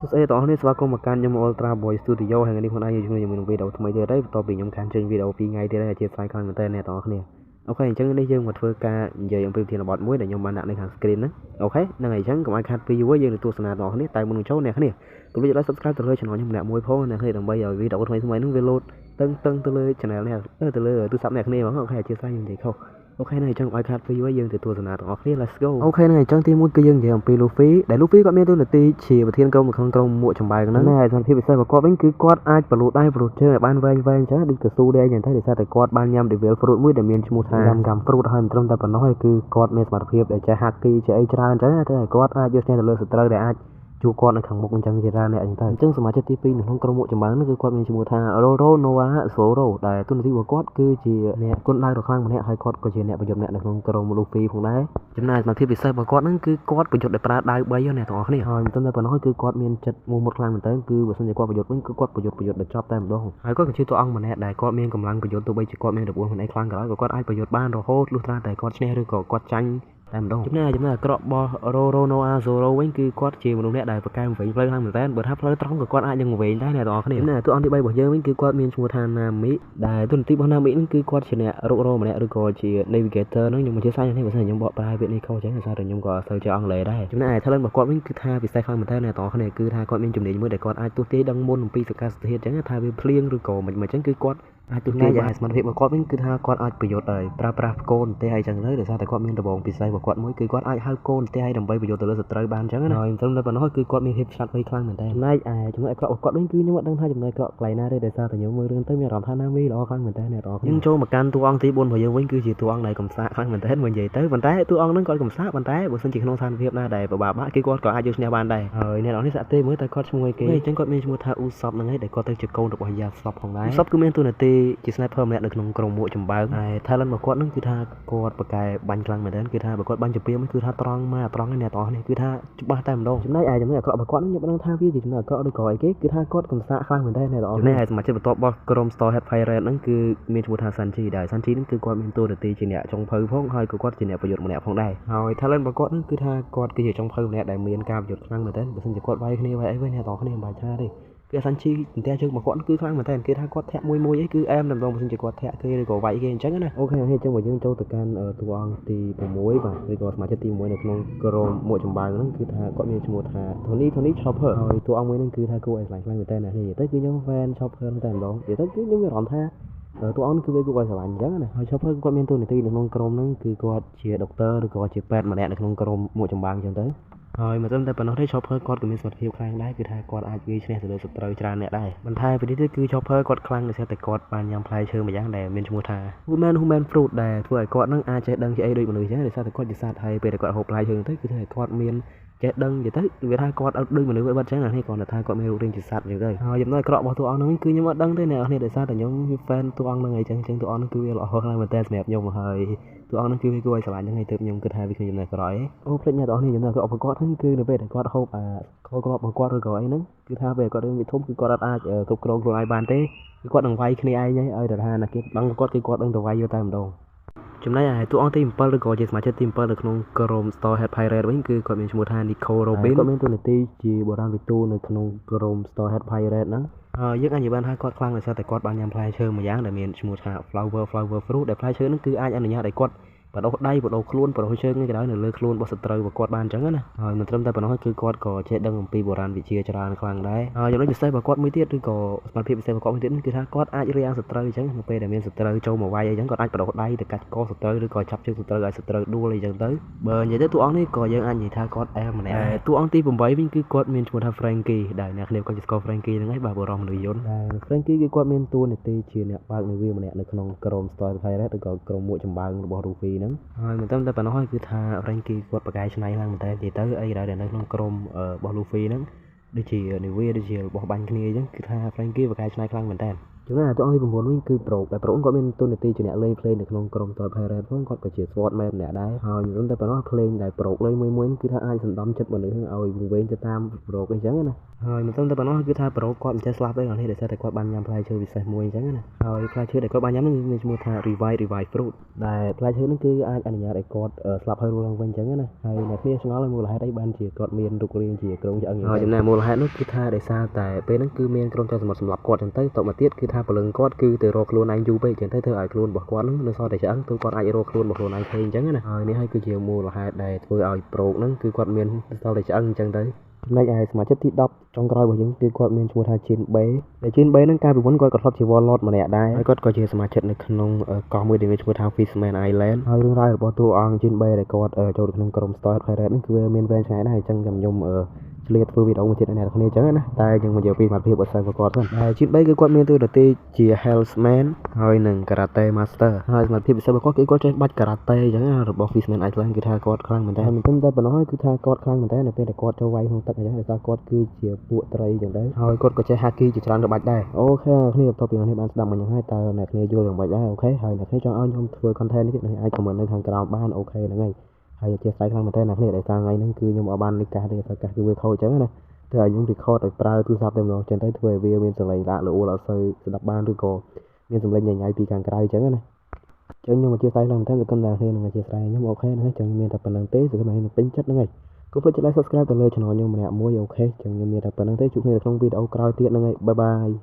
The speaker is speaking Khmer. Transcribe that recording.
សួស្តីបងប្អូនស្វាគមន៍មកកាន់ខ្ញុំ Ultra Boy Studio ហើយថ្ងៃនេះខ្លួនឯងយើងជាមួយនឹងវីដេអូថ្មីទៀតហើយបន្ទាប់ពីខ្ញុំកាន់ចេញវីដេអូ2ថ្ងៃទៀតហើយអធិស្ឋានខ្លាំងមែនទែនអ្នកទាំងអស់គ្នាអូខេអញ្ចឹងនេះយើងមកធ្វើការនិយាយអំពីវិធានបទមួយដែលខ្ញុំបានដាក់នៅខាង screen ហ្នឹងអូខេហ្នឹងហើយអញ្ចឹងកុំឲ្យខាត់ពីយូរយើងនឹងទស្សនាទាំងអស់គ្នាតែមុននឹងចូលអ្នកគ្នាកុំភ្លេច like subscribe ទៅលើ channel ខ្ញុំម្នាក់មួយផងអ្នកគ្នាដើម្បីឲ្យវីដេអូថ្មីៗហ្នឹងវាលោតតឹងទៅលើ channel នេះទៅលើទូរស័ព្ទអ្នកគ្នាហ្មងអូខេអធិស្ឋានខ្ញុំនិយាយខុសអូខេហ្នឹងអញ្ចឹងឲ្យខាត់ពីយូរយើងទៅទស្សនាទាំងអស់គ្នា let's go អូខេហ្នឹងអញ្ចឹងទី1គឺយើងនិយាយអំពី Luffy ដែល Luffy គាត់មានតួនាទីជាប្រធានក្រុមនៅក្នុងក្រុមមួកចម្បាំងហ្នឹងហើយសម្ភារពិសេសរបស់គាត់វិញគឺគាត់អាចបលូតដៃបលូតជើងឲ្យបានវែងអញ្ចឹងដូចកស៊ូដែរអញ្ចឹងទៅដោយសារតែគាត់បានញ៉ាំ Devil Fruit មួយដែលមានឈ្មោះថា Gam Fruit ហើយមិនត្រឹមតែប៉ុណ្ណោះហើយគឺគាត់មានសមត្ថភាពដែលចេះ Haki ជាអីច្រើនអញ្ចឹងតែគាត់អាចយកឈ្នះទៅលើសត្រូវដែលអាចជួគាត់នៅខាងមុខអញ្ចឹងជាច្រើនអ្នកអញ្ចឹងសមាជិកទី2នៅក្នុងក្រុមមួកចម្បាំងនោះគឺគាត់មានឈ្មោះថា Roro Noa Zoro ដែលតួនាទីរបស់គាត់គឺជាអ្នកគុនដៅដ៏ខ្លាំងម្នាក់ហើយគាត់ក៏ជាអ្នកប្រយុទ្ធម្នាក់នៅក្នុងក្រុម Luffy ផងដែរចំណែកសមត្ថភាពពិសេសរបស់គាត់ហ្នឹងគឺគាត់ប្រយុទ្ធដោយប្រើដៃ3អ្នកទាំងអស់គ្នាហើយមិនត្រឹមតែប៉ុណ្ណោះគឺគាត់មានចិត្តមោះមុតខ្លាំងមែនទែនគឺបើសិនជាគាត់ប្រយុទ្ធវិញគឺគាត់ប្រយុទ្ធដល់ចប់តែម្ដងហើយគាត់ក៏ជាតួអង្គម្នាក់ដែលគាត់មានកម្លាំងប្រយុទ្ធទោះបីជាគាត់មានរបួសមិនអីខ្លាំងក៏ដោយក៏គាត់អាចប្រយុទ្ធបានរហូតលុះត្រាតែគាត់ឈ្នះឬក៏គាត់ចាញ់តែម្ដងចំណែកអាក្រក់របស់ Roro Noa Zoro វិញគឺគាត់ជាមនុស្សអ្នកដែលប្រកែកវិញផ្លូវខ្លាំងមែនទែនបើថាផ្លូវត្រង់ក៏គាត់អាចនឹងវិញដែរអ្នកទាំងអស់គ្នាចំណែកតួអង្គទី3របស់យើងវិញគឺគាត់មានឈ្មោះថា Nami ដែលតួនាទីរបស់ Nami ហ្នឹងគឺគាត់ជាអ្នករុករកម្នាក់ឬក៏ជា Navigator ហ្នឹងខ្ញុំមិនជាសាច់នេះបើសិនខ្ញុំបកប្រែពាក្យនេះខុសអញ្ចឹងដោយសារតែខ្ញុំក៏សូវចេះអង់គ្លេសដែរចំណែក talent របស់គាត់វិញគឺថាពិសេសខ្លាំងមែនទែនអ្នកទាំងអស់គ្នាគឺថាគាត់មានជំនាញមួយដែលគាត់អាចទស្សន៍ទាយដឹងមុនអំពីសកាសធាតុអញ្ចឹងថាវាភ្លៀងឬក៏មិនអញ្ចឹងគឺគាត់អាចទស្សន៍ទាយបានសមត្ថភាពរបស់គាត់វិញគឺថាគាត់អាចប្រយុទ្ធហើយប្រើប្រាស់កូនទេអីចឹងទៅដោយសារតែគាត់មានដំបងពិសេសរបស់គាត់មួយគឺគាត់អាចហៅកូនទេឲ្យដើម្បីប្រយុទ្ធទៅលើសត្រូវបានអញ្ចឹងណាហើយមិនត្រឹមតែប៉ុណ្ណោះគឺគាត់មានភាពឆ្លាតវៃខ្លាំងមែនទែនចំណែកចំណុចអាក្រក់របស់គាត់វិញគឺខ្ញុំអត់ដឹងថាចំណុចអាក្រក់កន្លែងណាទេដោយសារតែខ្ញុំមើលរឿងទៅមានអារម្មណ៍ថាណាមីល្អខ្លាំងមែនទែនអ្នកនរយើងចូលមកកាន់តួអង្គទី4របស់យើងវិញគឺជាតួអង្គដែលកំសាកខ្លាំងមែនទែនមកនិយាយទៅប៉ុន្តែតួអង្គហ្នឹងគាត់កំសាកប៉ុន្តែបើសិនជាក្នុងស្ថានភាពណាដែលពិបាកគឺគាត់ក៏អាចយកឈ្នះបានដែរហើយអ្នកនរនេះសាក់ទេមើលតែគាត់ឈ្មោះអីគេអញ្ចឹងគាត់មានឈ្មោះថា Usopp ហ្នឹងឯងដែលគាត់ទៅជាកូនរបស់ Yasop ផងដែរ Usopp គឺមានតួនាទីជា sniper ម្នាក់នៅក្នុងក្រុមមួកចម្បាំងហើយ talent របស់គាត់ហ្នឹងគឺថាគាត់ប្រកែបាញ់ខ្លាំងមែនទែនគឺថាបើគាត់បាញ់ជាពីមគឺថាត្រង់មកត្រង់នេះអ្នកទាំងអស់នេះគឺថាច្បាស់តែម្ដងចំណែកចំណុចអាក្រក់របស់គាត់ហ្នឹងខ្ញុំមិនដឹងថាវាជាចំណុចអាក្រក់ឬក៏អីគេគឺថាគាត់កំសាកខ្លាំងមែនទែនអ្នកទាំងអស់ចំណែកសមាជិកបន្ទាប់របស់ក្រុម Starhead Pirate ហ្នឹងគឺមានឈ្មោះថា Sanji ដែល Sanji ហ្នឹងគឺគាត់មានតួនាទីជាអ្នកចុងភៅផងហើយក៏គាត់ជាអ្នកប្រយុទ្ធម្នាក់ផងដែរហើយ talent របស់គាត់ហ្នឹងគឺថាគាត់គឺជាចុងភៅម្នាក់ដែលមានការប្រយុទ្ធខ្លាំងមែនទែនបើមិនជាគាត់វាយគ្នាវាយអីវិញអ្នកទាំងអស់គ្នាមិនបាច់ថាទេគឺអាសាន់ជីបន្ទះជើងរបស់គាត់គឺខ្លាំងមែនតើគេថាគាត់ធាក់មួយអីគឺអែមតែម្ដងបើមិនជាគាត់ធាក់គេឬក៏វាយគេអញ្ចឹងណាអូខេហើយអញ្ចឹងបើយើងចូលទៅកាន់តួអង្គទី6បាទឬក៏សមាជិកទី1នៅក្នុងក្រុមមួកចម្បាំងហ្នឹងគឺថាគាត់មានឈ្មោះថា Tony Chopper ហើយតួអង្គមួយហ្នឹងគឺថាគួរឲ្យខ្លាំងមែនតើណានិយាយទៅគឺខ្ញុំ fan Chopper តែម្ដងនិយាយទៅគឺខ្ញុំមានអារម្មណ៍ថាតួអង្គគឺវាគួរឲ្យស្រឡាញ់អញ្ចឹងណាហើយ Chopper គាត់មានតួនាទីនៅក្នុងក្រុមហ្នឹងគឺគាត់ជាដុកទ័រឬក៏ជាពេទ្យម្នាក់នៅក្នុងក្រុមមួកចម្បាំងអញ្ចឹងទៅហើយមិនត្រឹមតែប៉ុណ្ណោះទេ Chopper គាត់ក៏មានសមត្ថភាពខ្លាំងដែរគឺថាគាត់អាចវាយឈ្នះទៅលើសត្រូវច្រើនអ្នកដែរបន្ថែមពីនេះទៅគឺ Chopper គាត់ខ្លាំងដោយសារតែគាត់បានញ៉ាំផ្លែឈើមួយយ៉ាងដែលមានឈ្មោះថា Human Fruit ដែលធ្វើឲ្យគាត់នឹងអាចចេះដឹងជាអីដូចមនុស្សអញ្ចឹងដោយសារតែគាត់ជាសត្វហើយពេលដែលគាត់ហូបផ្លែឈើទៅគឺថាគាត់មានចេះដឹងនិយាយទៅវាថាគាត់អត់ដូចមនុស្សបាត់អញ្ចឹងណានេះគ្រាន់តែថាគាត់មានរូបរាងជាសត្វអញ្ចឹងទៅហើយចំណុចអាក្រក់របស់តួអង្គហ្នឹងគឺខ្ញុំអត់ដឹងទេអ្នកនរដោយសារតែខ្ញុំវា fan តួអង្គហ្នឹងអីចឹងតួអង្គហ្នឹងគឺវាល្អខ្លាំងមែនតើសម្រាប់ខ្ញុំហើយតួអង្គហ្នឹងគឺវាគួរឲ្យស្រឡាញ់ហ្នឹងហើយទើបខ្ញុំគិតថាវាគ្មានចំណុចអាក្រក់អីអូភ្លេចអ្នកនរនេះចំណុចអាក្រក់របស់គាត់ហ្នឹងគឺនៅពេលដែលគាត់ហូបខក្របរបស់គាត់ឬក៏អីហ្នឹងគឺថាពេលគាត់រឿងវាធំគឺគាត់អាចគ្រប់គ្រងខ្លួនឯងបានទេគឺគាត់នឹងវាយគ្នាឯងឲ្យតែថាណាគេដឹងគាត់គឺគាត់ដឹងតែវាយយកតែម្ដងចំណែកឯតួអង្គទី7ឬក៏ជាសមាជិកទី7នៅក្នុងក្រុម Starhead Pirate វិញគឺគាត់មានឈ្មោះថា Nico Robin គាត់មានតួនាទីជាបុរាណវិទូនៅក្នុងក្រុម Starhead Pirate ហ្នឹងយើងអាចនិយាយបានថាគាត់ខ្លាំងដោយសារតែគាត់បានញ៉ាំផ្លែឈើមួយយ៉ាងដែលមានឈ្មោះថា Flower Fruit ដែលផ្លែឈើហ្នឹងគឺអាចអនុញ្ញាតឲ្យគាត់បដោះដៃបដោះខ្លួនបដោះជើងនេះក៏ដោយនៅលើខ្លួនរបស់សត្រូវរបស់គាត់បានអញ្ចឹងណាហើយមិនត្រឹមតែប៉ុណ្ណោះគឺគាត់ក៏ចេះដឹងអំពីបុរាណវិទ្យាច្រើនខ្លាំងដែរហើយចំណុចពិសេសរបស់គាត់មួយទៀតឬក៏សមត្ថភាពពិសេសរបស់គាត់មួយទៀតគឺថាគាត់អាចរាំងសត្រូវអញ្ចឹងនៅពេលដែលមានសត្រូវចូលមកវាយអីចឹងគាត់អាចបដោះដៃទៅកាច់កសត្រូវឬក៏ចាប់ជើងសត្រូវឲ្យសត្រូវដួលអីចឹងទៅបើនិយាយទៅតួអង្គនេះក៏យើងអាចនិយាយថាគាត់អែមម្នាក់តួអង្គទី8វិញគឺគាត់មានឈ្មោះថា Frankie ដែលអ្នកគ្នាគាត់ជាស្គាល់ Frankie ហ្នឹងហើយបាទបុរសមនុស្សយន្តដែល Frankie គឺគាត់មានតួនាទីជាអ្នកបើកនាវាម្នាក់នៅក្នុងក្រុម Starhead Pirate ឬក៏ក្រុមមួកចម្បាំងរបស់ Luffy ហ្នឹងហើយមិនតែប៉ុណ្ណោះហើយគឺថា Frankie គាត់ប្រកែកឆ្នៃខ្លាំងមែនតើនិយាយទៅអីក៏ដោយដែលនៅក្នុងក្រុមរបស់ Luffy ហ្នឹងដូចជានាវាដូចជាបោះបាញ់គ្នាអញ្ចឹងគឺថា Frankie ប្រកែកឆ្នៃខ្លាំងមែនតើ Chúng là tụi ông đi cùng vốn cứ pro tại pro có bên tôi là ti cho nhẹ lên play được không cầm tỏi phải ra không có phải chỉ sword map nhẹ đấy hồi chúng ta phải nói play đại pro lên mới muốn cứ tha ai thành đâm chất vào nữa ơi vùng bên cho tam pro cái trắng này hồi mình chúng ta phải nói cứ tha pro có mình chơi slap đấy rồi thì để sao để qua ban nhầm play chơi vì sai mùi trắng này hồi play chơi để có ban nhầm nó mình mua tha revive fruit đại play chơi nó cứ ai anh nhà để cột slap hơi luôn bên trắng này hồi này phía nó là mua là hai đấy ban chỉ cột miền đục riêng chỉ cột cho anh hồi chúng này mua là hai nó cứ tha để sao tại bên nó cứ miền cột cho một sầm lập cột tới tụ mà tiết cứ tha vào lưng cột cứ từ rô luôn anh du bây giờ thấy thưa ai luôn bỏ quán nó so để chẳng tôi còn ai rô luôn bỏ luôn anh thấy chẳng này hồi này hay cứ chiều mua là hai đây tôi ai pro nó cứ quạt miền sau để chẳng chẳng đấy nay ai mà chất thịt đập trong coi của những cái quạt miền mua thay trên bé để trên bé nó cao bị vấn coi còn chỉ wall lót mà nè đây có coi chiều mà chất này không có mới để mua thay Fishman Island hơi đứng ra ở bao tô on trên bé để quạt cho được nông crom store phải nó cứ miền ven trái này chẳng cầm nhung liệt phương vị ông trên này không nên chẳng á tai nhưng mà giờ vì mặt phía bờ sân của con thôi chín bảy cái quạt miền tôi là tê chỉ Hellsman hơi nâng karate master hơi mặt phía bờ sân có cái quạt trên bắt karate chẳng á rồi bỏ Fishman Island cái tha quạt khang mình thấy mình cũng ta nói cứ tha quạt khang mình thấy là cái quạt cho vay không tất cả những người quạt cứ chỉ bộ tray chẳng đấy hơi quạt có chơi haki chỉ trang được bạch đây ok khi tập tiền này bạn đọc mình những hai tờ này này vô đường bạch đây ok hơi là thế cho anh khôngធ្វើ content này ai comment lên hàng cao ban ok là ngay hay chia sẻ khang mình thấy là này để sang ngay nó cứ nhưng mà ban đi cả để cả cứ việc khôi chẳng này thì những record được pra tu sắp thêm rồi trên tới thuê video bên sờ lại đã lỗ là sơ đập ban tôi có bên sờ lên nhảy pi càng cái chẳng này chẳng nhưng mà chia sẻ làm thế là con là hay là chia sẻ nhưng mà ok nữa chẳng mình tập lần tế rồi các bạn tính chất nữa ngay cũng phải like subscribe từ lời channel nhưng mà mua ok chẳng như mình tập lần tế chụp này trong video coi tiện nữa ngay bye bye